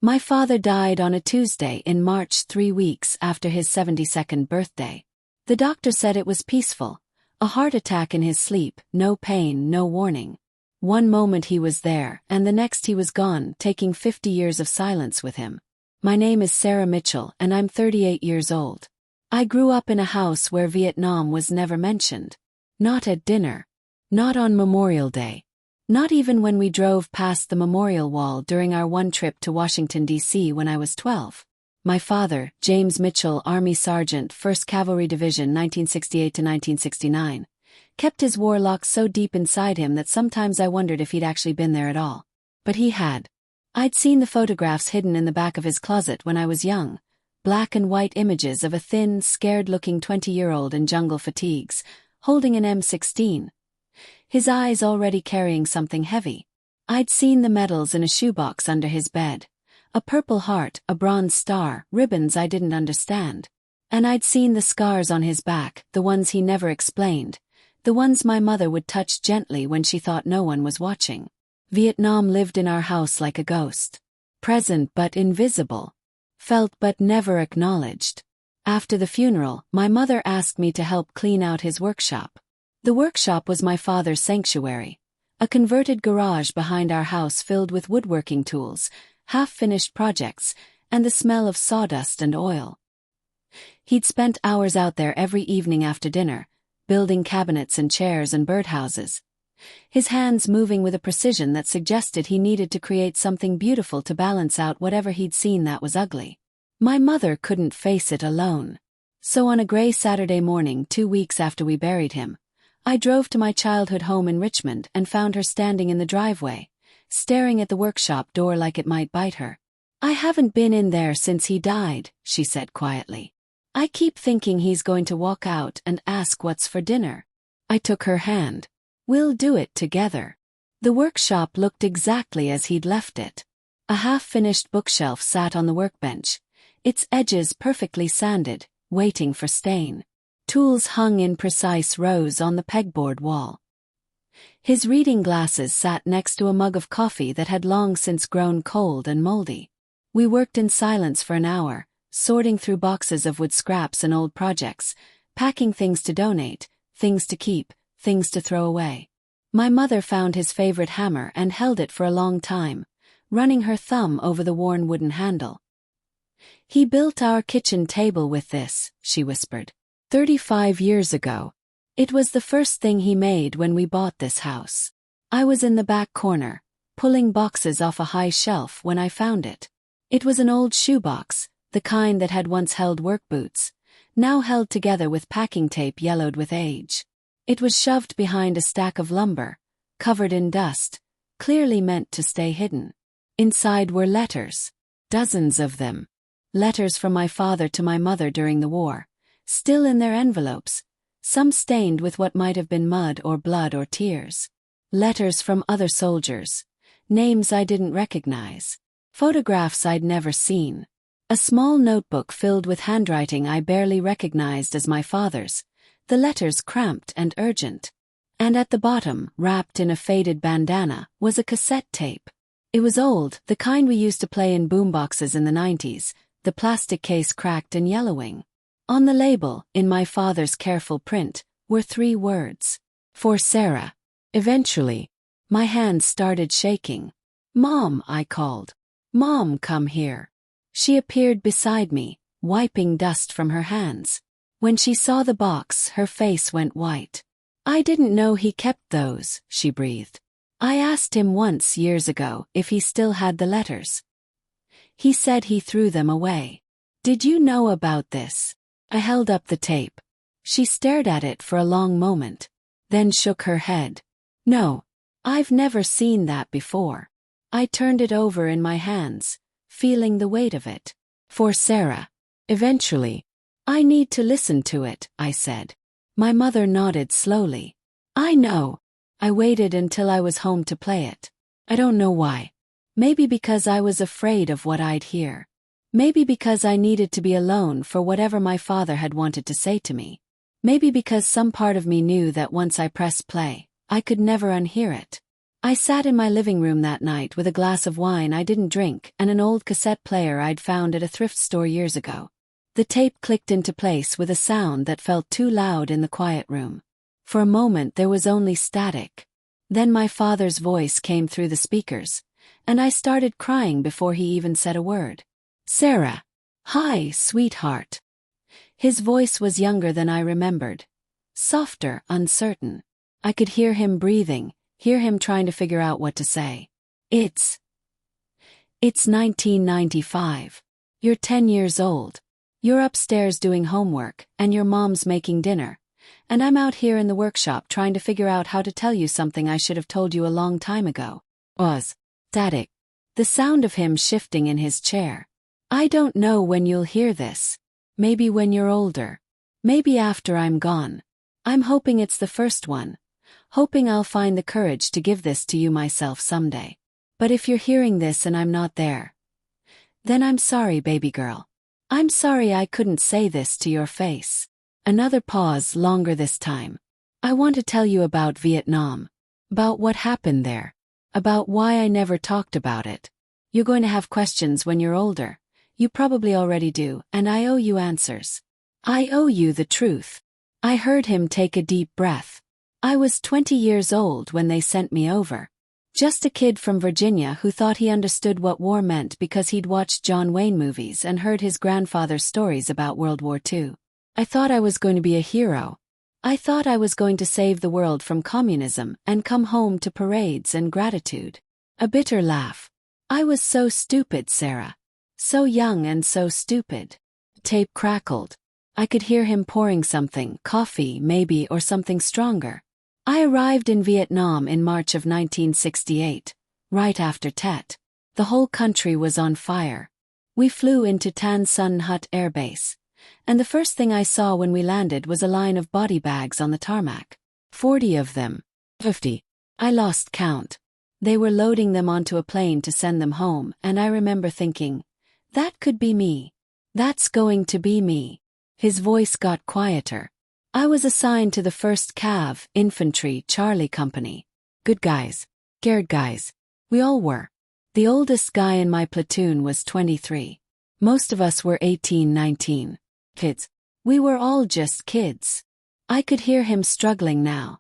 My father died on a Tuesday in March, 3 weeks after his 72nd birthday. The doctor said it was peaceful, a heart attack in his sleep, no pain, no warning. One moment he was there, and the next he was gone, taking 50 years of silence with him. My name is Sarah Mitchell, and I'm 38 years old. I grew up in a house where Vietnam was never mentioned. Not at dinner. Not on Memorial Day. Not even when we drove past the memorial wall during our one trip to Washington, D.C. when I was 12. My father, James Mitchell, Army Sergeant, 1st Cavalry Division, 1968 to 1969, kept his war lock so deep inside him that sometimes I wondered if he'd actually been there at all. But he had. I'd seen the photographs hidden in the back of his closet when I was young, black and white images of a thin, scared-looking 20-year-old in jungle fatigues, holding an M16. His eyes already carrying something heavy. I'd seen the medals in a shoebox under his bed. A purple heart, a bronze star, ribbons I didn't understand. And I'd seen the scars on his back, the ones he never explained, the ones my mother would touch gently when she thought no one was watching. Vietnam lived in our house like a ghost. Present but invisible. Felt but never acknowledged. After the funeral, my mother asked me to help clean out his workshop. The workshop was my father's sanctuary, a converted garage behind our house filled with woodworking tools, half-finished projects, and the smell of sawdust and oil. He'd spent hours out there every evening after dinner, building cabinets and chairs and birdhouses, his hands moving with a precision that suggested he needed to create something beautiful to balance out whatever he'd seen that was ugly. My mother couldn't face it alone. So on a gray Saturday morning 2 weeks after we buried him, I drove to my childhood home in Richmond and found her standing in the driveway, staring at the workshop door like it might bite her. "I haven't been in there since he died," she said quietly. "I keep thinking he's going to walk out and ask what's for dinner." I took her hand. "We'll do it together." The workshop looked exactly as he'd left it. A half-finished bookshelf sat on the workbench, its edges perfectly sanded, waiting for stain. Tools hung in precise rows on the pegboard wall. His reading glasses sat next to a mug of coffee that had long since grown cold and moldy. We worked in silence for an hour, sorting through boxes of wood scraps and old projects, packing things to donate, things to keep, things to throw away. My mother found his favorite hammer and held it for a long time, running her thumb over the worn wooden handle. "He built our kitchen table with this," she whispered. 35 years ago. It was the first thing he made when we bought this house. I was in the back corner, pulling boxes off a high shelf when I found it. It was an old shoebox, the kind that had once held work boots, now held together with packing tape yellowed with age. It was shoved behind a stack of lumber, covered in dust, clearly meant to stay hidden. Inside were letters, dozens of them. Letters from my father to my mother during the war, still in their envelopes, some stained with what might have been mud or blood or tears. Letters from other soldiers, names I didn't recognize, photographs I'd never seen. A small notebook filled with handwriting I barely recognized as my father's, the letters cramped and urgent. And at the bottom, wrapped in a faded bandana, was a cassette tape. It was old, the kind we used to play in boomboxes in the 90s, the plastic case cracked and yellowing. On the label, in my father's careful print, were 3 words. "For Sarah." Eventually, my hands started shaking. "Mom," I called. "Mom, come here." She appeared beside me, wiping dust from her hands. When she saw the box, her face went white. "I didn't know he kept those," she breathed. "I asked him once years ago if he still had the letters. He said he threw them away. Did you know about this?" I held up the tape. She stared at it for a long moment, then shook her head. "No, I've never seen that before." I turned it over in my hands, feeling the weight of it. "For Sarah." Eventually, "I need to listen to it," I said. My mother nodded slowly. "I know." I waited until I was home to play it. I don't know why. Maybe because I was afraid of what I'd hear. Maybe because I needed to be alone for whatever my father had wanted to say to me. Maybe because some part of me knew that once I pressed play, I could never unhear it. I sat in my living room that night with a glass of wine I didn't drink and an old cassette player I'd found at a thrift store years ago. The tape clicked into place with a sound that felt too loud in the quiet room. For a moment there was only static. Then my father's voice came through the speakers, and I started crying before he even said a word. "Sarah. Hi, sweetheart." His voice was younger than I remembered. Softer, uncertain. I could hear him breathing, hear him trying to figure out what to say. It's 1995. You're 10 years old. You're upstairs doing homework, and your mom's making dinner. And I'm out here in the workshop trying to figure out how to tell you something I should have told you a long time ago. Static. The sound of him shifting in his chair. I don't know when you'll hear this. Maybe when you're older. Maybe after I'm gone. I'm hoping it's the first one. Hoping I'll find the courage to give this to you myself someday. But if you're hearing this and I'm not there, then I'm sorry, baby girl. I'm sorry I couldn't say this to your face. Another pause, longer this time. I want to tell you about Vietnam. About what happened there. About why I never talked about it. You're going to have questions when you're older. You probably already do, and I owe you answers. I owe you the truth. I heard him take a deep breath. I was 20 years old when they sent me over. Just a kid from Virginia who thought he understood what war meant because he'd watched John Wayne movies and heard his grandfather's stories about World War II. I thought I was going to be a hero. I thought I was going to save the world from communism and come home to parades and gratitude. A bitter laugh. I was so stupid, Sarah. So young and so stupid. Tape crackled. I could hear him pouring something, coffee maybe, or something stronger. I arrived in Vietnam in March of 1968, right after Tet. The whole country was on fire. We flew into Tan Son Hut Air Base, and the first thing I saw when we landed was a line of body bags on the tarmac. 40 of them. 50. I lost count. They were loading them onto a plane to send them home, and I remember thinking, that could be me. That's going to be me. His voice got quieter. I was assigned to the 1st Cav, Infantry, Charlie Company. Good guys. Scared guys. We all were. The oldest guy in my platoon was 23. Most of us were 18, 19. Kids. We were all just kids. I could hear him struggling now.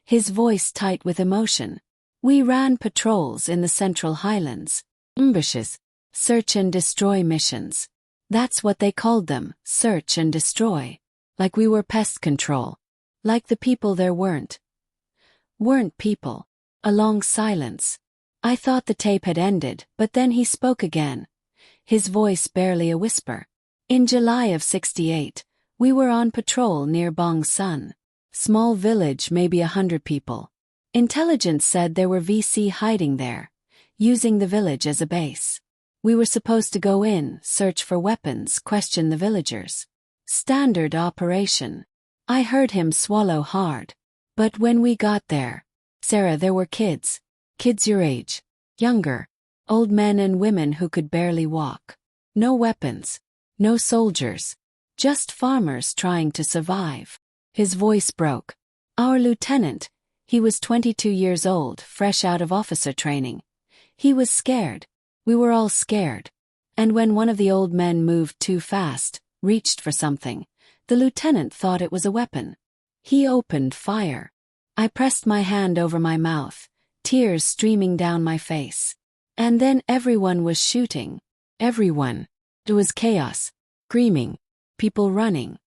His voice tight with emotion. We ran patrols in the Central Highlands. Ambushes. Search and destroy missions. That's what they called them, search and destroy. Like we were pest control. Like the people there weren't people. A long silence. I thought the tape had ended, but then he spoke again. His voice barely a whisper. In July of '68, we were on patrol near Bong Sun. Small village, maybe 100 people. Intelligence said there were VC hiding there, using the village as a base. We were supposed to go in, search for weapons, question the villagers. Standard operation. I heard him swallow hard. But when we got there, Sarah, there were kids. Kids your age. Younger. Old men and women who could barely walk. No weapons. No soldiers. Just farmers trying to survive. His voice broke. Our lieutenant, he was 22 years old, fresh out of officer training. He was scared. We were all scared. And when one of the old men moved too fast, reached for something, the lieutenant thought it was a weapon. He opened fire. I pressed my hand over my mouth, tears streaming down my face. And then everyone was shooting. Everyone. It was chaos. Screaming. People running.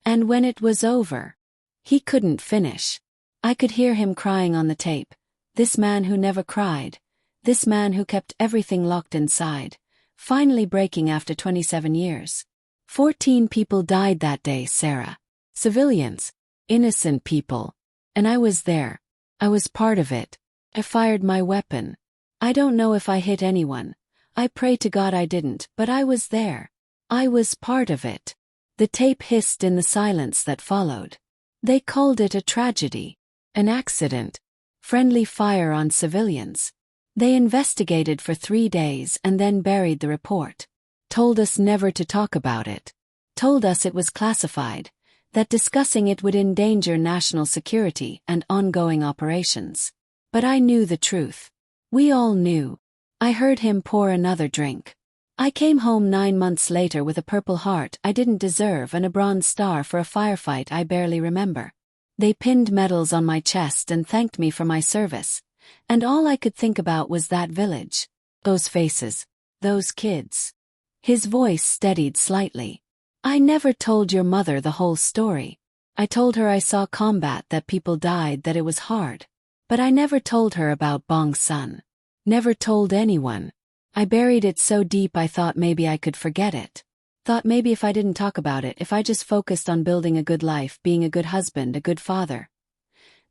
And when it was over, he couldn't finish. I could hear him crying on the tape. This man who never cried. This man who kept everything locked inside. Finally breaking after 27 years. 14 people died that day, Sarah. Civilians. Innocent people. And I was there. I was part of it. I fired my weapon. I don't know if I hit anyone. I pray to God I didn't, but I was there. I was part of it. The tape hissed in the silence that followed. They called it a tragedy. An accident. Friendly fire on civilians. They investigated for 3 days and then buried the report. Told us never to talk about it. Told us it was classified, that discussing it would endanger national security and ongoing operations. But I knew the truth. We all knew. I heard him pour another drink. I came home 9 months later with a Purple Heart I didn't deserve and a Bronze Star for a firefight I barely remember. They pinned medals on my chest and thanked me for my service. And all I could think about was that village. Those faces. Those kids. His voice steadied slightly. I never told your mother the whole story. I told her I saw combat, that people died, that it was hard. But I never told her about Bong's son. Never told anyone. I buried it so deep I thought maybe I could forget it. Thought maybe if I didn't talk about it, if I just focused on building a good life, being a good husband, a good father,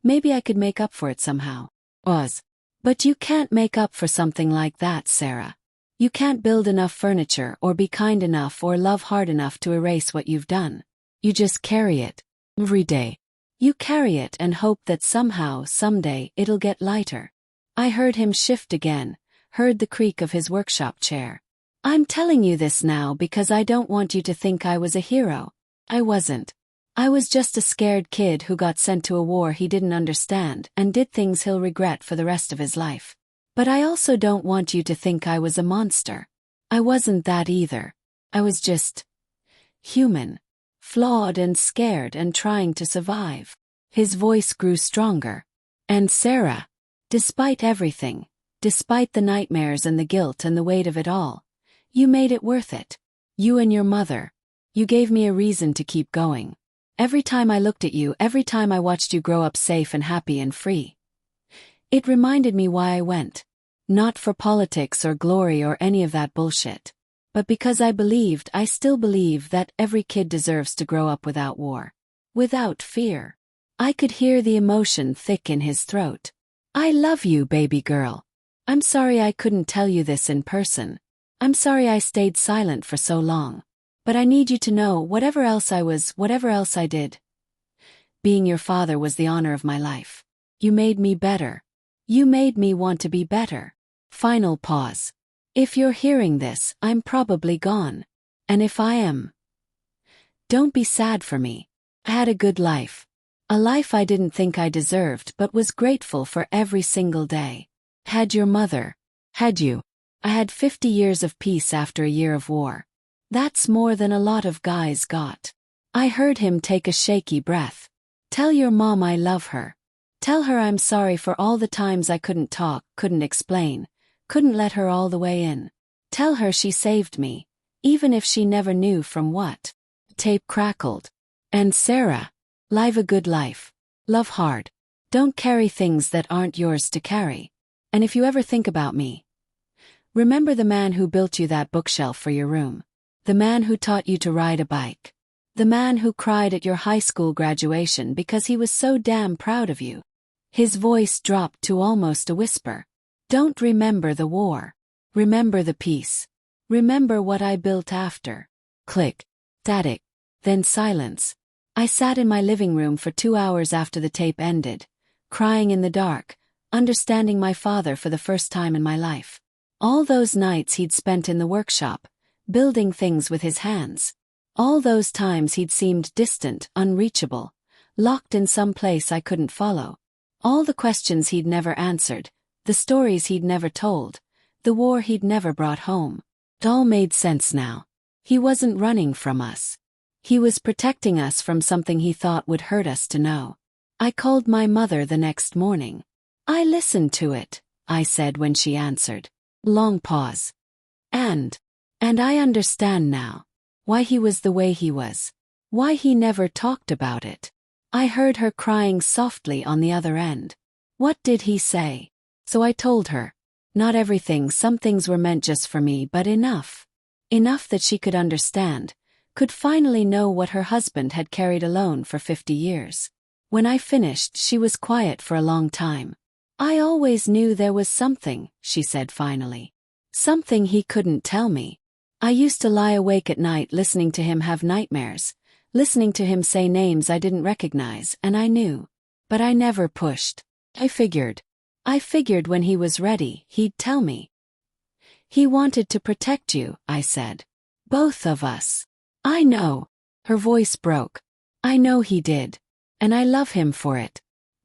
maybe I could make up for it somehow. But you can't make up for something like that, Sarah. You can't build enough furniture or be kind enough or love hard enough to erase what you've done. You just carry it. Every day. You carry it and hope that somehow, someday, it'll get lighter. I heard him shift again, heard the creak of his workshop chair. I'm telling you this now because I don't want you to think I was a hero. I wasn't. I was just a scared kid who got sent to a war he didn't understand and did things he'll regret for the rest of his life. But I also don't want you to think I was a monster. I wasn't that either. I was just human. Flawed and scared and trying to survive. His voice grew stronger. And Sarah, despite everything, despite the nightmares and the guilt and the weight of it all, you made it worth it. You and your mother. You gave me a reason to keep going. Every time I looked at you, every time I watched you grow up safe and happy and free, it reminded me why I went. Not for politics or glory or any of that bullshit. But because I still believe that every kid deserves to grow up without war. Without fear. I could hear the emotion thick in his throat. I love you, baby girl. I'm sorry I couldn't tell you this in person. I'm sorry I stayed silent for so long. But I need you to know, whatever else I was, whatever else I did, being your father was the honor of my life. You made me better. You made me want to be better. Final pause. If you're hearing this, I'm probably gone. And if I am, don't be sad for me. I had a good life. A life I didn't think I deserved but was grateful for every single day. Had your mother. Had you. I had 50 years of peace after a year of war. That's more than a lot of guys got. I heard him take a shaky breath. Tell your mom I love her. Tell her I'm sorry for all the times I couldn't talk, couldn't explain, couldn't let her all the way in. Tell her she saved me, even if she never knew from what. Tape crackled. And Sarah, live a good life. Love hard. Don't carry things that aren't yours to carry. And if you ever think about me, remember the man who built you that bookshelf for your room. The man who taught you to ride a bike. The man who cried at your high school graduation because he was so damn proud of you. His voice dropped to almost a whisper. Don't remember the war. Remember the peace. Remember what I built after. Click. Static. Then silence. I sat in my living room for 2 hours after the tape ended, crying in the dark, understanding my father for the first time in my life. All those nights he'd spent in the workshop, building things with his hands. All those times he'd seemed distant, unreachable, locked in some place I couldn't follow. All the questions he'd never answered, the stories he'd never told, the war he'd never brought home. It all made sense now. He wasn't running from us. He was protecting us from something he thought would hurt us to know. I called my mother the next morning. I listened to it, I said when she answered. Long pause. And I understand now. Why he was the way he was. Why he never talked about it. I heard her crying softly on the other end. What did he say? So I told her. Not everything, some things were meant just for me, but enough. Enough that she could understand, could finally know what her husband had carried alone for 50 years. When I finished, she was quiet for a long time. I always knew there was something, she said finally. Something he couldn't tell me. I used to lie awake at night listening to him have nightmares, listening to him say names I didn't recognize, and I knew. But I never pushed. I figured when he was ready, he'd tell me. He wanted to protect you, I said. Both of us. I know. Her voice broke. I know he did. And I love him for it.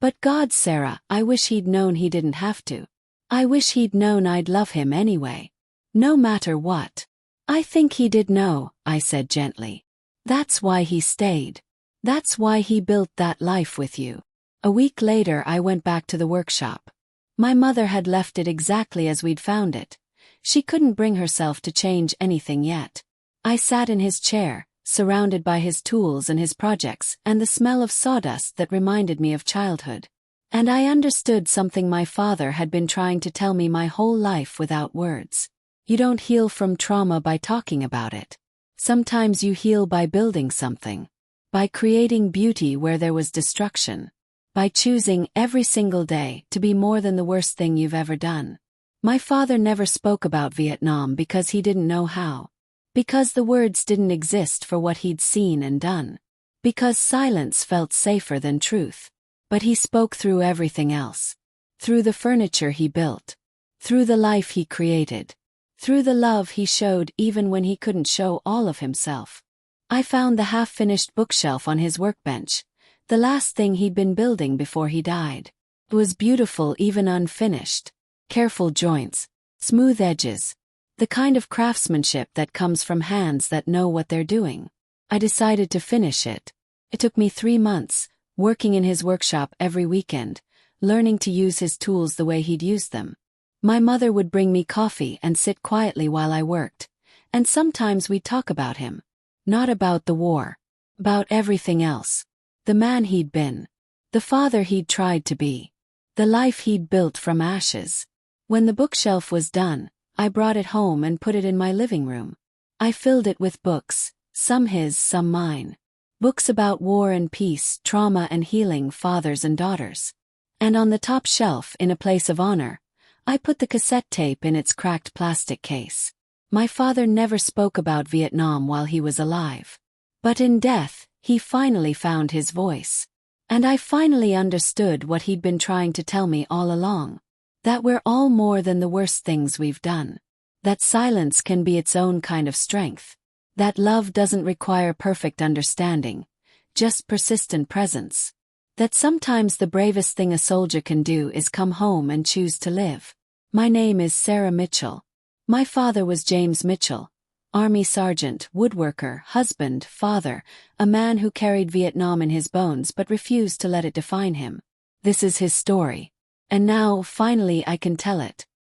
But God, Sarah, I wish he'd known he didn't have to. I wish he'd known I'd love him anyway. No matter what. I think he did know, I said gently. That's why he stayed. That's why he built that life with you. A week later I went back to the workshop. My mother had left it exactly as we'd found it. She couldn't bring herself to change anything yet. I sat in his chair, surrounded by his tools and his projects and the smell of sawdust that reminded me of childhood. And I understood something my father had been trying to tell me my whole life without words. You don't heal from trauma by talking about it. Sometimes you heal by building something. By creating beauty where there was destruction. By choosing every single day to be more than the worst thing you've ever done. My father never spoke about Vietnam because he didn't know how. Because the words didn't exist for what he'd seen and done. Because silence felt safer than truth. But he spoke through everything else. Through the furniture he built. Through the life he created. Through the love he showed even when he couldn't show all of himself. I found the half-finished bookshelf on his workbench, the last thing he'd been building before he died. It was beautiful even unfinished. Careful joints. Smooth edges. The kind of craftsmanship that comes from hands that know what they're doing. I decided to finish it. It took me 3 months, working in his workshop every weekend, learning to use his tools the way he'd used them. My mother would bring me coffee and sit quietly while I worked, and sometimes we'd talk about him. Not about the war. About everything else. The man he'd been. The father he'd tried to be. The life he'd built from ashes. When the bookshelf was done, I brought it home and put it in my living room. I filled it with books, some his, some mine. Books about war and peace, trauma and healing, fathers and daughters. And on the top shelf, in a place of honor, I put the cassette tape in its cracked plastic case. My father never spoke about Vietnam while he was alive. But in death, he finally found his voice. And I finally understood what he'd been trying to tell me all along. That we're all more than the worst things we've done. That silence can be its own kind of strength. That love doesn't require perfect understanding, just persistent presence. That sometimes the bravest thing a soldier can do is come home and choose to live. My name is Sarah Mitchell. My father was James Mitchell, Army sergeant, woodworker, husband, father, a man who carried Vietnam in his bones but refused to let it define him. This is his story. And now, finally, I can tell it.